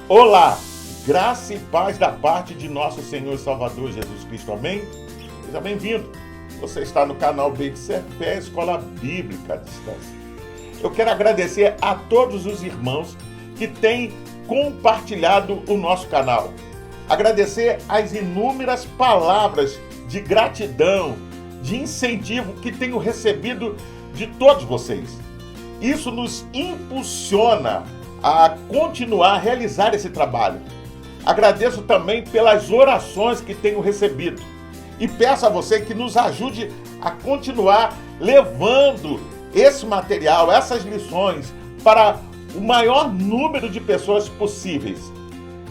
Olá, graça e paz da parte de nosso Senhor e Salvador Jesus Cristo, amém? Seja bem-vindo. Você está no canal Beit Sefer, Escola Bíblica à Distância. Eu quero agradecer a todos os irmãos que têm compartilhado o nosso canal. Agradecer as inúmeras palavras de gratidão, de incentivo que tenho recebido de todos vocês. Isso nos impulsiona a continuar a realizar esse trabalho. Agradeço também pelas orações que tenho recebido e peço a você que nos ajude a continuar levando esse material, essas lições para o maior número de pessoas possíveis.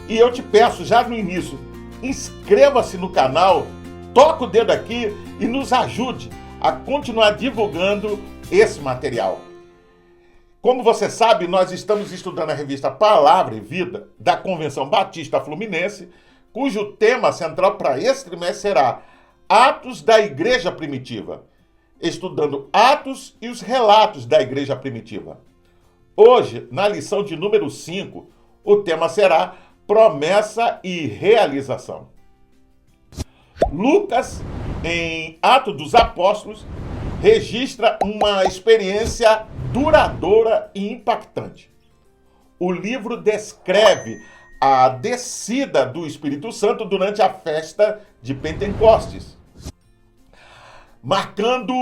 E eu te peço já no início, inscreva-se no canal, toca o dedo aqui e nos ajude a continuar divulgando esse material. Como você sabe, nós estamos estudando a revista Palavra e Vida da Convenção Batista Fluminense, cujo tema central para esse trimestre será Atos da Igreja Primitiva, estudando Atos e os relatos da Igreja Primitiva. Hoje, na lição de número 5, o tema será Promessa e Realização. Lucas, em Atos dos Apóstolos, registra uma experiência duradoura e impactante. O livro descreve a descida do Espírito Santo durante a festa de Pentecostes, marcando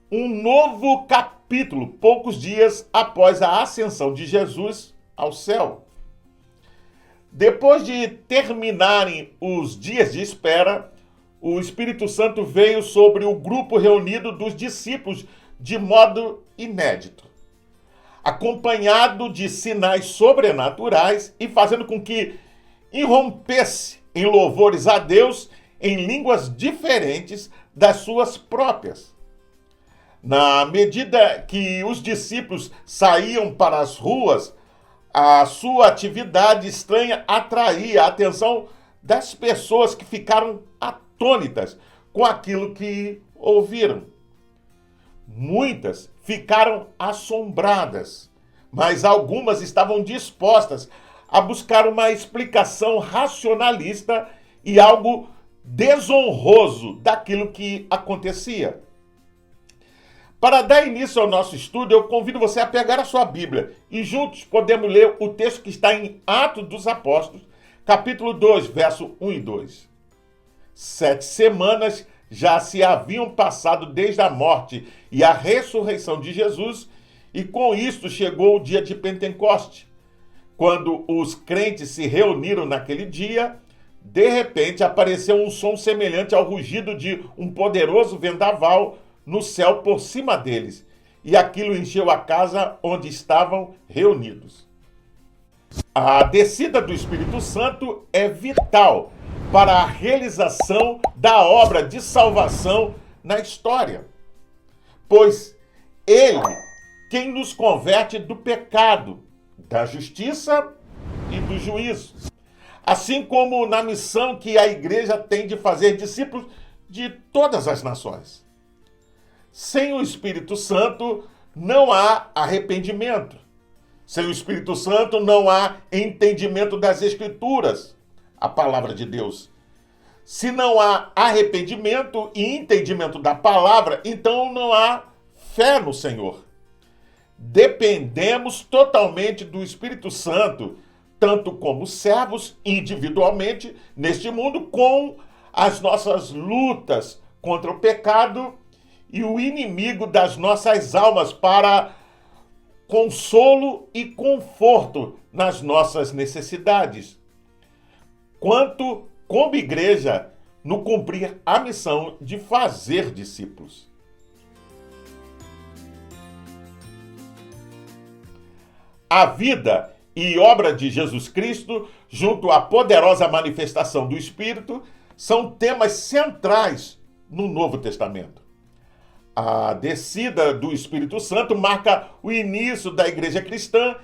um novo capítulo poucos dias após a ascensão de Jesus ao céu. Depois de terminarem os dias de espera, o Espírito Santo veio sobre o grupo reunido dos discípulos de modo inédito, acompanhado de sinais sobrenaturais e fazendo com que irrompesse em louvores a Deus em línguas diferentes das suas próprias. Na medida que os discípulos saíam para as ruas, a sua atividade estranha atraía a atenção das pessoas que ficaram atônitas com aquilo que ouviram. Muitas ficaram assombradas, mas algumas estavam dispostas a buscar uma explicação racionalista e algo desonroso daquilo que acontecia. Para dar início ao nosso estudo, eu convido você a pegar a sua Bíblia e juntos podemos ler o texto que está em Atos dos Apóstolos, capítulo 2, verso 1 e 2. 7 semanas já se haviam passado desde a morte e a ressurreição de Jesus, e com isto chegou o dia de Pentecoste. Quando os crentes se reuniram naquele dia, de repente apareceu um som semelhante ao rugido de um poderoso vendaval no céu por cima deles, e aquilo encheu a casa onde estavam reunidos. A descida do Espírito Santo é vital para a realização da obra de salvação na história, pois ele quem nos converte do pecado, da justiça e do juízo, assim como na missão que a igreja tem de fazer discípulos de todas as nações. Sem o Espírito Santo não há arrependimento. Sem o Espírito Santo não há entendimento das Escrituras, a palavra de Deus. Se não há arrependimento e entendimento da palavra, então não há fé no Senhor. Dependemos totalmente do Espírito Santo, tanto como servos individualmente neste mundo, com as nossas lutas contra o pecado e o inimigo das nossas almas para consolo e conforto nas nossas necessidades. Quanto, como igreja, no cumprir a missão de fazer discípulos. A vida e obra de Jesus Cristo, junto à poderosa manifestação do Espírito, são temas centrais no Novo Testamento. A descida do Espírito Santo marca o início da igreja cristã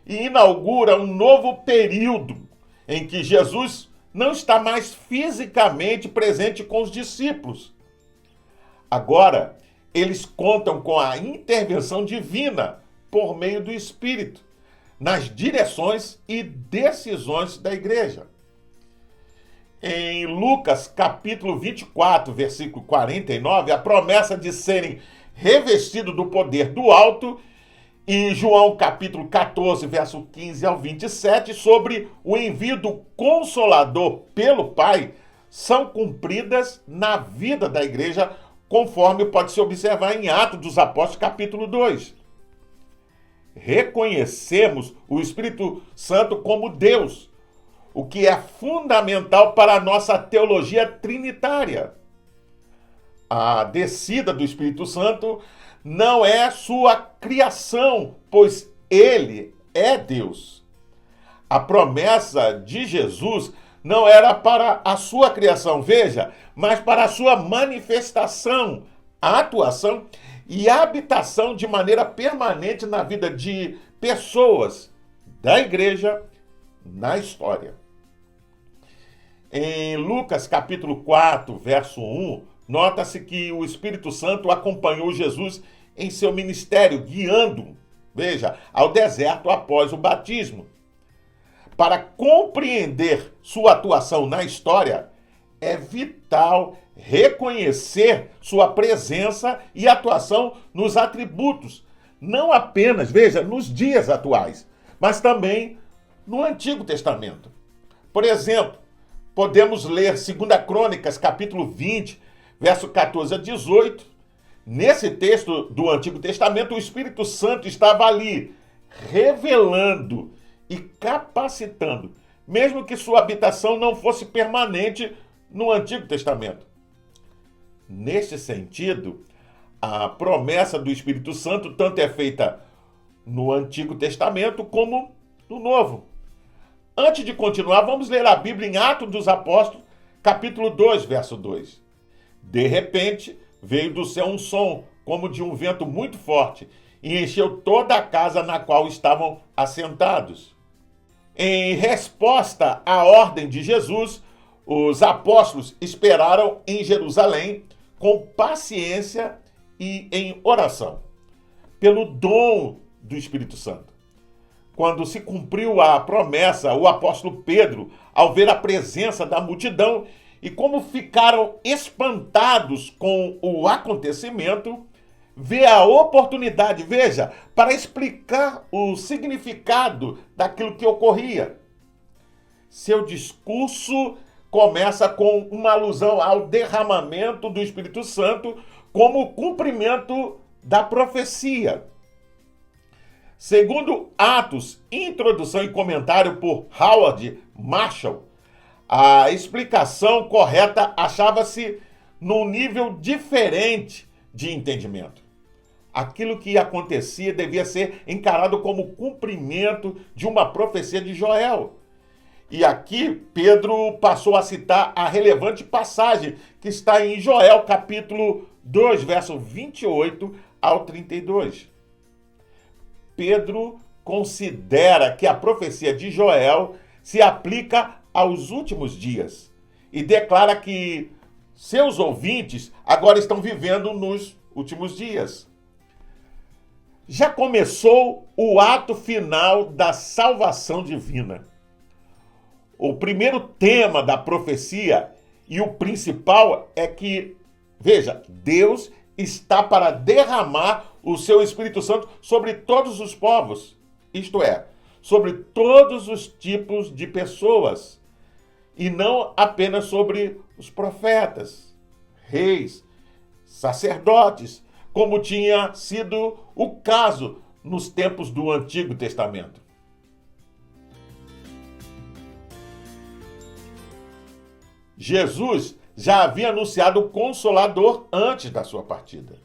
e inaugura um novo período em que Jesus não está mais fisicamente presente com os discípulos. Agora, eles contam com a intervenção divina por meio do Espírito, nas direções e decisões da igreja. Em Lucas capítulo 24, versículo 49, a promessa de serem revestidos do poder do alto, e João capítulo 14, verso 15 ao 27, sobre o envio do Consolador pelo Pai, são cumpridas na vida da igreja, conforme pode se observar em Atos dos Apóstolos capítulo 2. Reconhecemos o Espírito Santo como Deus, o que é fundamental para a nossa teologia trinitária. A descida do Espírito Santo não é sua criação, pois ele é Deus. A promessa de Jesus não era para a sua criação, veja, mas para a sua manifestação, atuação e habitação de maneira permanente na vida de pessoas da igreja na história. Em Lucas capítulo 4, verso 1, nota-se que o Espírito Santo acompanhou Jesus em seu ministério, guiando, veja, ao deserto após o batismo. Para compreender sua atuação na história, é vital reconhecer sua presença e atuação nos atributos, não apenas, veja, nos dias atuais, mas também no Antigo Testamento. Por exemplo, podemos ler 2 Crônicas, capítulo 20, verso 14 a 18. Nesse texto do Antigo Testamento, o Espírito Santo estava ali, revelando e capacitando, mesmo que sua habitação não fosse permanente no Antigo Testamento. Neste sentido, a promessa do Espírito Santo tanto é feita no Antigo Testamento como no Novo. Antes de continuar, vamos ler a Bíblia em Atos dos Apóstolos, capítulo 2, verso 2. De repente, veio do céu um som, como de um vento muito forte, e encheu toda a casa na qual estavam assentados. Em resposta à ordem de Jesus, os apóstolos esperaram em Jerusalém com paciência e em oração, pelo dom do Espírito Santo. Quando se cumpriu a promessa, o apóstolo Pedro, ao ver a presença da multidão e como ficaram espantados com o acontecimento, vê a oportunidade, veja, para explicar o significado daquilo que ocorria. Seu discurso começa com uma alusão ao derramamento do Espírito Santo como cumprimento da profecia. Segundo Atos, introdução e comentário por Howard Marshall, a explicação correta achava-se num nível diferente de entendimento. Aquilo que acontecia devia ser encarado como cumprimento de uma profecia de Joel. E aqui Pedro passou a citar a relevante passagem que está em Joel, capítulo 2, verso 28 ao 32. Pedro considera que a profecia de Joel se aplica aos últimos dias e declara que seus ouvintes agora estão vivendo nos últimos dias. Já começou o ato final da salvação divina. O primeiro tema da profecia e o principal é que, veja, Deus está para derramar o seu Espírito Santo sobre todos os povos, isto é, sobre todos os tipos de pessoas, e não apenas sobre os profetas, reis, sacerdotes, como tinha sido o caso nos tempos do Antigo Testamento. Jesus já havia anunciado o Consolador antes da sua partida.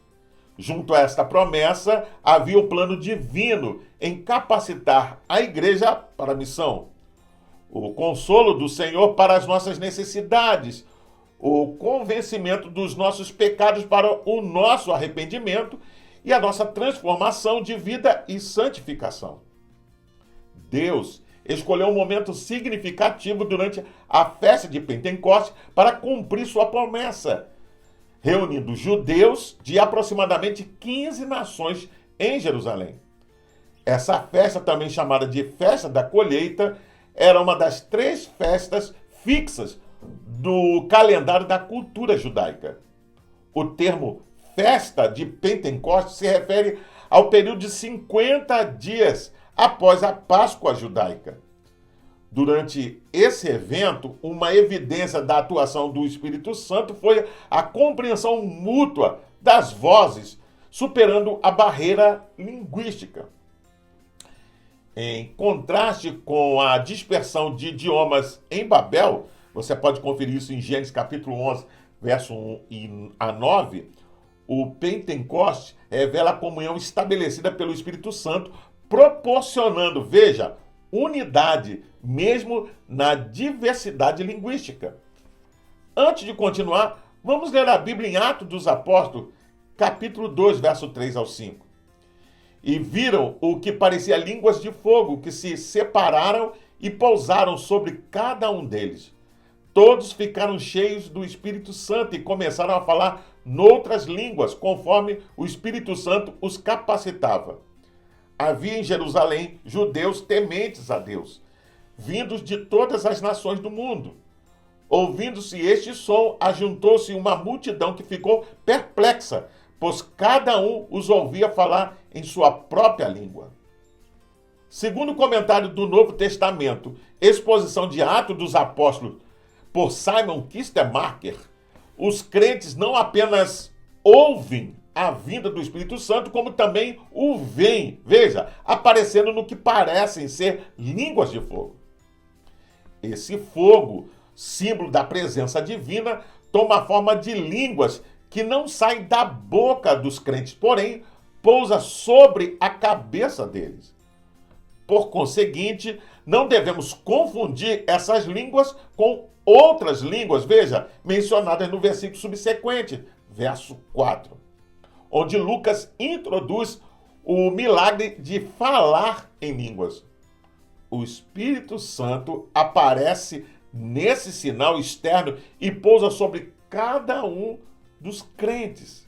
Junto a esta promessa, havia o plano divino em capacitar a igreja para a missão. O consolo do Senhor para as nossas necessidades, o convencimento dos nossos pecados para o nosso arrependimento e a nossa transformação de vida e santificação. Deus escolheu um momento significativo durante a festa de Pentecostes para cumprir sua promessa, reunindo judeus de aproximadamente 15 nações em Jerusalém. Essa festa, também chamada de festa da colheita, era uma das 3 festas fixas do calendário da cultura judaica. O termo festa de Pentecostes se refere ao período de 50 dias após a Páscoa judaica. Durante esse evento, uma evidência da atuação do Espírito Santo foi a compreensão mútua das vozes, superando a barreira linguística. Em contraste com a dispersão de idiomas em Babel, você pode conferir isso em Gênesis capítulo 11, verso 1 a 9, o Pentecostes revela a comunhão estabelecida pelo Espírito Santo, proporcionando, veja, unidade, mesmo na diversidade linguística. Antes de continuar, vamos ler a Bíblia em Atos dos Apóstolos, capítulo 2, verso 3 ao 5. E viram o que parecia línguas de fogo, que se separaram e pousaram sobre cada um deles. Todos ficaram cheios do Espírito Santo e começaram a falar noutras línguas, conforme o Espírito Santo os capacitava. Havia em Jerusalém judeus tementes a Deus, vindos de todas as nações do mundo. Ouvindo-se este som, ajuntou-se uma multidão que ficou perplexa, pois cada um os ouvia falar em sua própria língua. Segundo o comentário do Novo Testamento, exposição de Atos dos Apóstolos, por Simon Kistemaker, os crentes não apenas ouvem a vinda do Espírito Santo, como também o veem, veja, aparecendo no que parecem ser línguas de fogo. Esse fogo, símbolo da presença divina, toma a forma de línguas que não saem da boca dos crentes, porém, pousa sobre a cabeça deles. Por conseguinte, não devemos confundir essas línguas com outras línguas, veja, mencionadas no versículo subsequente, verso 4, onde Lucas introduz o milagre de falar em línguas. O Espírito Santo aparece nesse sinal externo e pousa sobre cada um dos crentes.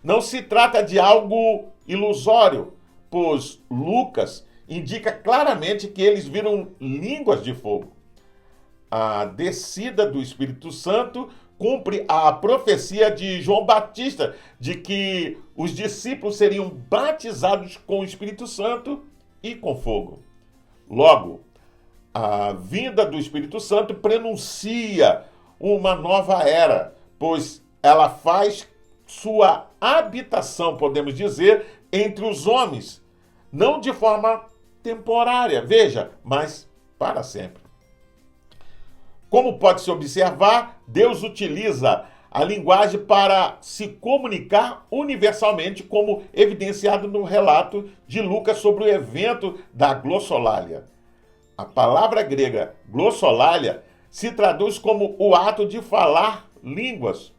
Não se trata de algo ilusório, pois Lucas indica claramente que eles viram línguas de fogo. A descida do Espírito Santo cumpre a profecia de João Batista de que os discípulos seriam batizados com o Espírito Santo e com fogo. Logo, a vinda do Espírito Santo prenuncia uma nova era, pois ela faz sua habitação, podemos dizer, entre os homens, não de forma temporária, veja, mas para sempre. Como pode-se observar, Deus utiliza a linguagem para se comunicar universalmente, como evidenciado no relato de Lucas sobre o evento da glossolalia. A palavra grega glossolalia se traduz como o ato de falar línguas.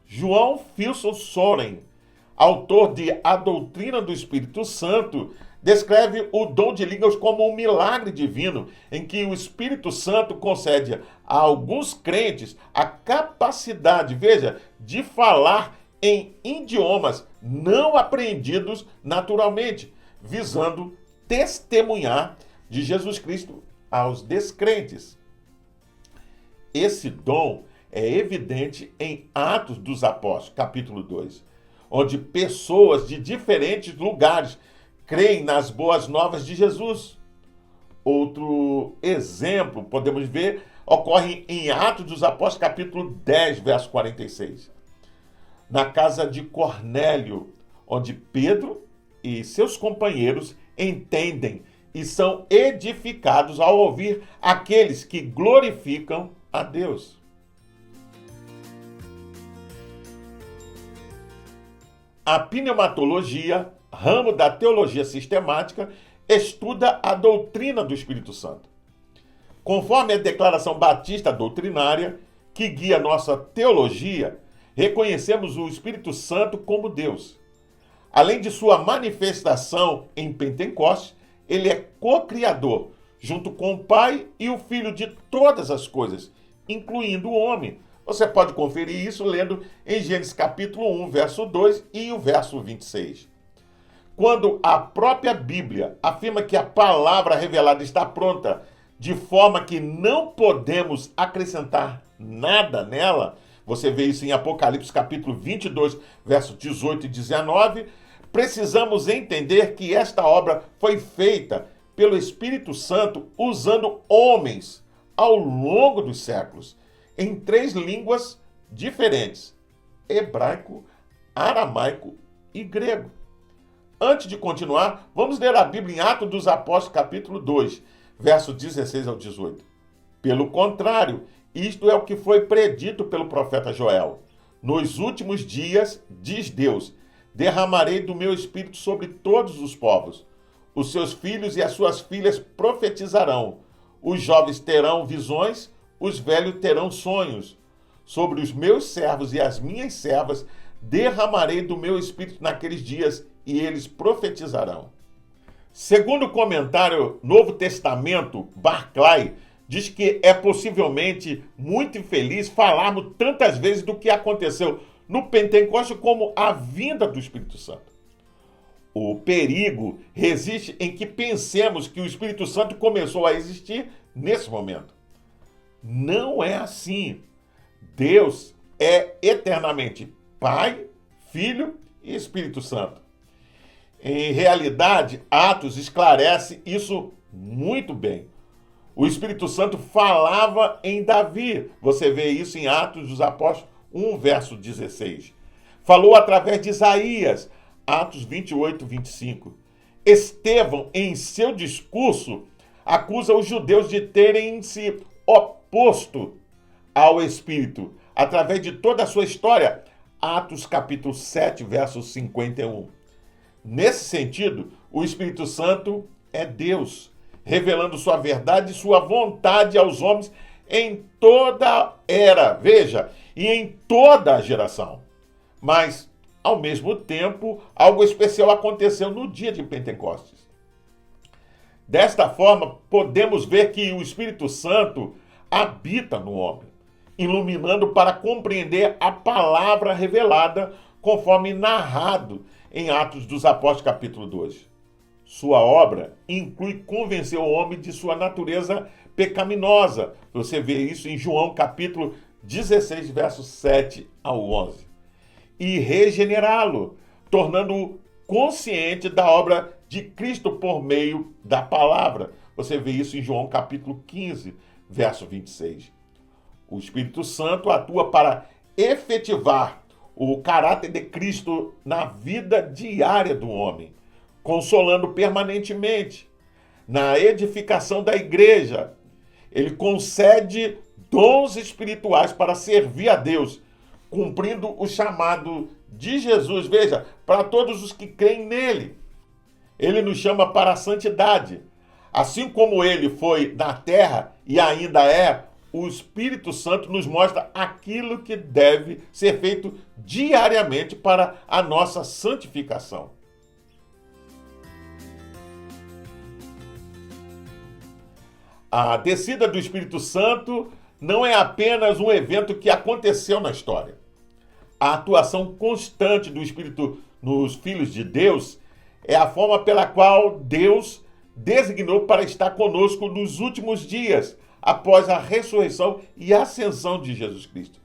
João Filson Soren, autor de A Doutrina do Espírito Santo, descreve o dom de línguas como um milagre divino, em que o Espírito Santo concede a alguns crentes a capacidade, veja, de falar em idiomas não apreendidos naturalmente, visando testemunhar de Jesus Cristo aos descrentes. Esse dom é evidente em Atos dos Apóstolos, capítulo 2, onde pessoas de diferentes lugares creem nas boas novas de Jesus. Outro exemplo, podemos ver, ocorre em Atos dos Apóstolos, capítulo 10, verso 46. Na casa de Cornélio, onde Pedro e seus companheiros entendem e são edificados ao ouvir aqueles que glorificam a Deus. A pneumatologia, ramo da teologia sistemática, estuda a doutrina do Espírito Santo. Conforme a declaração batista doutrinária, que guia nossa teologia, reconhecemos o Espírito Santo como Deus. Além de sua manifestação em Pentecostes, ele é co-criador, junto com o Pai e o Filho de todas as coisas, incluindo o homem. Você pode conferir isso lendo em Gênesis capítulo 1, verso 2 e o verso 26. quando a própria Bíblia afirma que a palavra revelada está pronta, de forma que não podemos acrescentar nada nela, você vê isso em Apocalipse capítulo 22, versos 18 e 19, precisamos entender que esta obra foi feita pelo Espírito Santo usando homens ao longo dos séculos, em 3 línguas diferentes: hebraico, aramaico e grego. Antes de continuar, vamos ler a Bíblia em Atos dos Apóstolos, capítulo 2, versos 16 ao 18. Pelo contrário, isto é o que foi predito pelo profeta Joel. Nos últimos dias, diz Deus, derramarei do meu espírito sobre todos os povos. Os seus filhos e as suas filhas profetizarão. Os jovens terão visões, os velhos terão sonhos. Sobre os meus servos e as minhas servas derramarei do meu espírito naqueles dias, e eles profetizarão. Segundo o comentário Novo Testamento, Barclay diz que é possivelmente muito infeliz falarmos tantas vezes do que aconteceu no Pentecoste como a vinda do Espírito Santo. O perigo reside em que pensemos que o Espírito Santo começou a existir nesse momento. Não é assim. Deus é eternamente Pai, Filho e Espírito Santo. Em realidade, Atos esclarece isso muito bem. O Espírito Santo falava em Davi. Você vê isso em Atos dos Apóstolos 1, verso 16. Falou através de Isaías, Atos 28, 25. Estevão, em seu discurso, acusa os judeus de terem se oposto ao Espírito, através de toda a sua história. Atos capítulo 7, verso 51. Nesse sentido, o Espírito Santo é Deus, revelando sua verdade e sua vontade aos homens em toda era, veja, e em toda a geração. Mas, ao mesmo tempo, algo especial aconteceu no dia de Pentecostes. Desta forma, podemos ver que o Espírito Santo habita no homem, iluminando para compreender a palavra revelada, conforme narrado em Atos dos Apóstolos, capítulo 2. Sua obra inclui convencer o homem de sua natureza pecaminosa. Você vê isso em João, capítulo 16, versos 7 ao 11. E regenerá-lo, tornando-o consciente da obra de Cristo por meio da palavra. Você vê isso em João, capítulo 15, verso 26. O Espírito Santo atua para efetivar o caráter de Cristo na vida diária do homem, consolando permanentemente. Na edificação da igreja, ele concede dons espirituais para servir a Deus, cumprindo o chamado de Jesus, veja, para todos os que creem nele. Ele nos chama para a santidade. Assim como ele foi na terra e ainda é, o Espírito Santo nos mostra aquilo que deve ser feito diariamente para a nossa santificação. A descida do Espírito Santo não é apenas um evento que aconteceu na história. A atuação constante do Espírito nos filhos de Deus é a forma pela qual Deus designou para estar conosco nos últimos dias, após a ressurreição e ascensão de Jesus Cristo.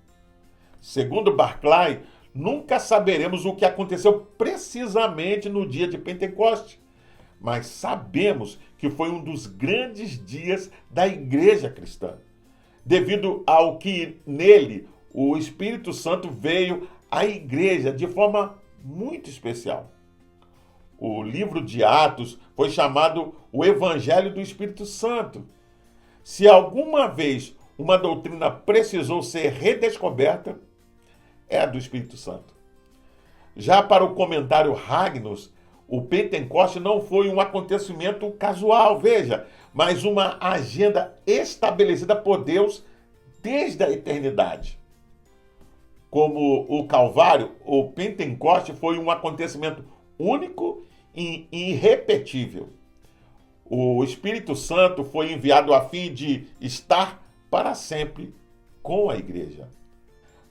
Segundo Barclay, nunca saberemos o que aconteceu precisamente no dia de Pentecostes, mas sabemos que foi um dos grandes dias da igreja cristã, devido ao que nele o Espírito Santo veio à igreja de forma muito especial. O livro de Atos foi chamado o Evangelho do Espírito Santo. Se alguma vez uma doutrina precisou ser redescoberta, é a do Espírito Santo. Já para o comentário Hagnus, o Pentecoste não foi um acontecimento casual, veja, mas uma agenda estabelecida por Deus desde a eternidade. Como o Calvário, o Pentecoste foi um acontecimento único e irrepetível. O Espírito Santo foi enviado a fim de estar para sempre com a igreja.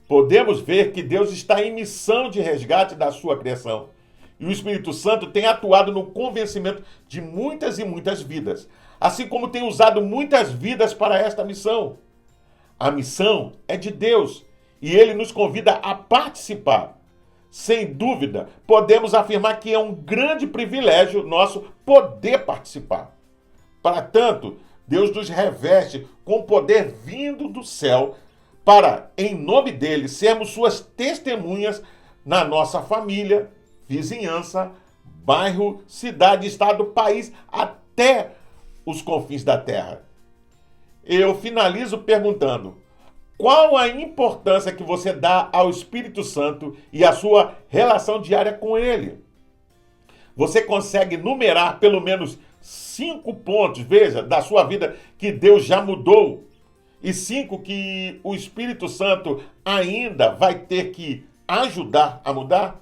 Podemos ver que Deus está em missão de resgate da sua criação. E o Espírito Santo tem atuado no convencimento de muitas e muitas vidas, assim como tem usado muitas vidas para esta missão. A missão é de Deus e Ele nos convida a participar. Sem dúvida, podemos afirmar que é um grande privilégio nosso poder participar. Para tanto, Deus nos reveste com poder vindo do céu para, em nome dele, sermos suas testemunhas na nossa família, vizinhança, bairro, cidade, estado, país, até os confins da terra. Eu finalizo perguntando: qual a importância que você dá ao Espírito Santo e a sua relação diária com ele? Você consegue numerar pelo menos 5 pontos, veja, da sua vida que Deus já mudou e 5 que o Espírito Santo ainda vai ter que ajudar a mudar?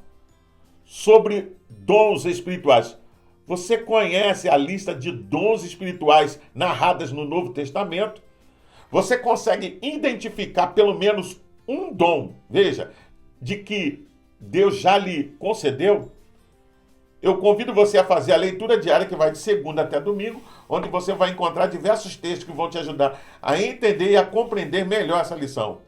Sobre dons espirituais. Você conhece a lista de dons espirituais narradas no Novo Testamento? Você consegue identificar pelo menos um dom, veja, de que Deus já lhe concedeu? Eu convido você a fazer a leitura diária que vai de segunda até domingo, onde você vai encontrar diversos textos que vão te ajudar a entender e a compreender melhor essa lição.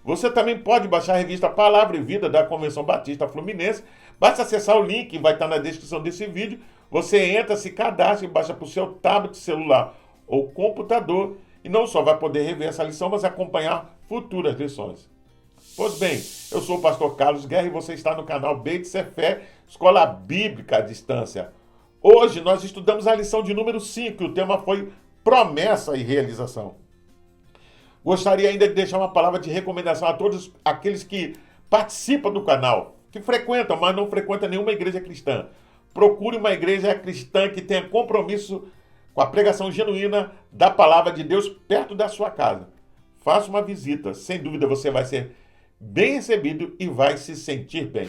Você também pode baixar a revista Palavra e Vida da Convenção Batista Fluminense. Basta acessar o link que vai estar na descrição desse vídeo. Você entra, se cadastra e baixa para o seu tablet, celular ou computador. E não só vai poder rever essa lição, mas acompanhar futuras lições. Pois bem, eu sou o pastor Carlos Guerra e você está no canal Beit Sefer, Escola Bíblica à Distância. Hoje nós estudamos a lição de número 5 e o tema foi promessa e realização. Gostaria ainda de deixar uma palavra de recomendação a todos aqueles que participam do canal, que frequentam, mas não frequentam nenhuma igreja cristã. Procure uma igreja cristã que tenha compromisso com a pregação genuína da palavra de Deus perto da sua casa. Faça uma visita, sem dúvida você vai ser bem recebido e vai se sentir bem.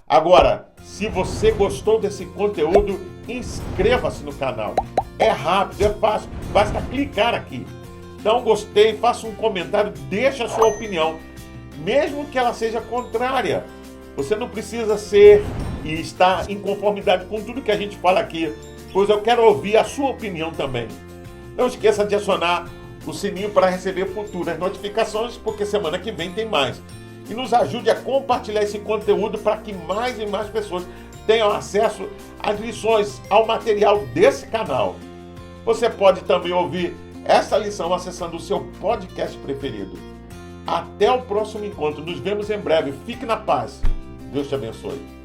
Agora, se você gostou desse conteúdo, inscreva-se no canal. É rápido, é fácil, basta clicar aqui. Então, gostei, faça um comentário, deixe a sua opinião, mesmo que ela seja contrária. Você não precisa ser e estar em conformidade com tudo que a gente fala aqui, pois eu quero ouvir a sua opinião também. Não esqueça de acionar o sininho para receber futuras notificações, porque semana que vem tem mais. E nos ajude a compartilhar esse conteúdo para que mais e mais pessoas tenham acesso às lições, ao material desse canal. Você pode também ouvir essa lição acessando o seu podcast preferido. Até o próximo encontro. Nos vemos em breve. Fique na paz. Deus te abençoe.